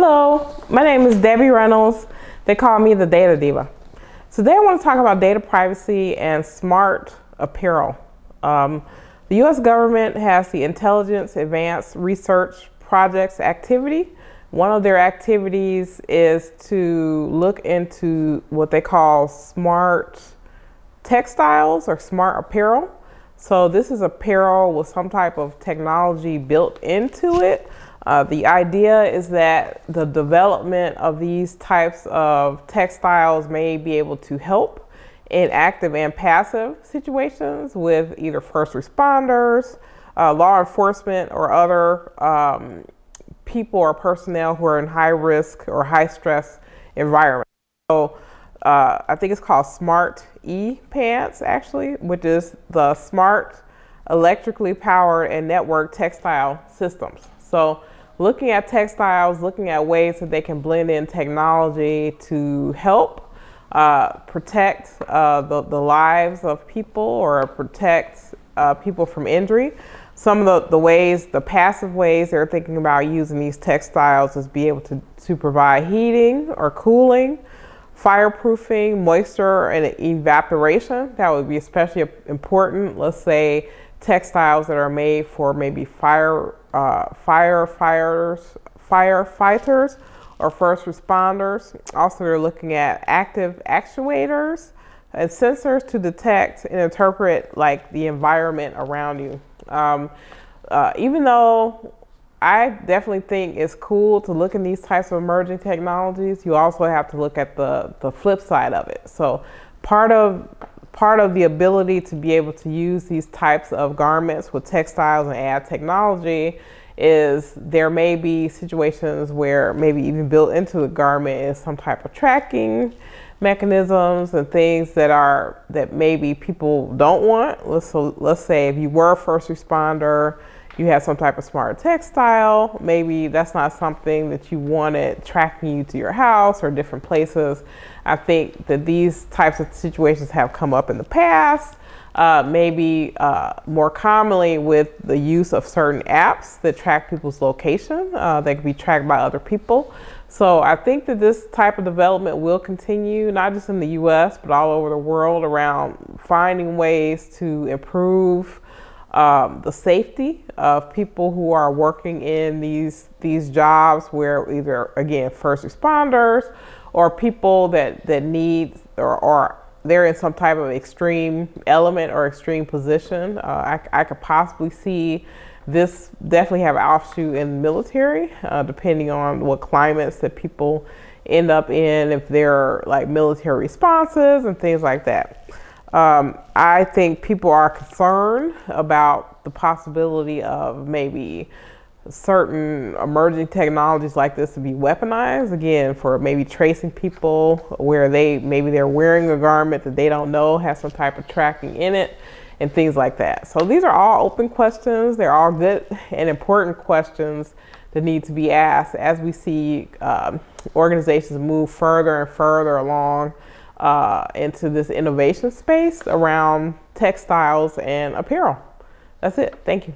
Hello, my name is Debbie Reynolds. They call me the Data Diva. Today I want to talk about data privacy and smart apparel. The U.S. government has the Intelligence Advanced Research Projects activity. One of their activities is to look into what they call smart textiles or smart apparel. So this is apparel with some type of technology built into it. The idea is that the development of these types of textiles may be able to help in active and passive situations with either first responders, law enforcement, or other people or personnel who are in high risk or high stress environments. So I think it's called Smart E-Pants actually, which is the smart electrically powered and networked textile systems. So looking at textiles, looking at ways that they can blend in technology to help protect the lives of people or protect people from injury. Some of the ways, the passive ways they're thinking about using these textiles is be able to provide heating or cooling, fireproofing, moisture, and evaporation. That would be especially important. Let's say textiles that are made for maybe firefighters or first responders. Also, they're looking at active actuators and sensors to detect and interpret like the environment around you. Even though I definitely think it's cool to look at these types of emerging technologies, you also have to look at the flip side of it. So part of the ability to be able to use these types of garments with textiles and add technology is there may be situations where maybe even built into the garment is some type of tracking mechanisms and things that maybe people don't want. Let's say if you were a first responder, you have some type of smart textile, maybe that's not something that you wanted tracking you to your house or different places. I think that these types of situations have come up in the past, maybe more commonly with the use of certain apps that track people's location, that can be tracked by other people. So I think that this type of development will continue, not just in the US, but all over the world around finding ways to improve the safety of people who are working in these jobs where either, again, first responders or people that need or they're in some type of extreme element or extreme position. I could possibly see this definitely have an offshoot in the military, depending on what climates that people end up in, if they're like military responses and things like that. I think people are concerned about the possibility of maybe certain emerging technologies like this to be weaponized, again, for maybe tracing people where maybe they're wearing a garment that they don't know has some type of tracking in it and things like that. So these are all open questions. They're all good and important questions that need to be asked as we see organizations move further and further along into this innovation space around textiles and apparel. That's it. Thank you.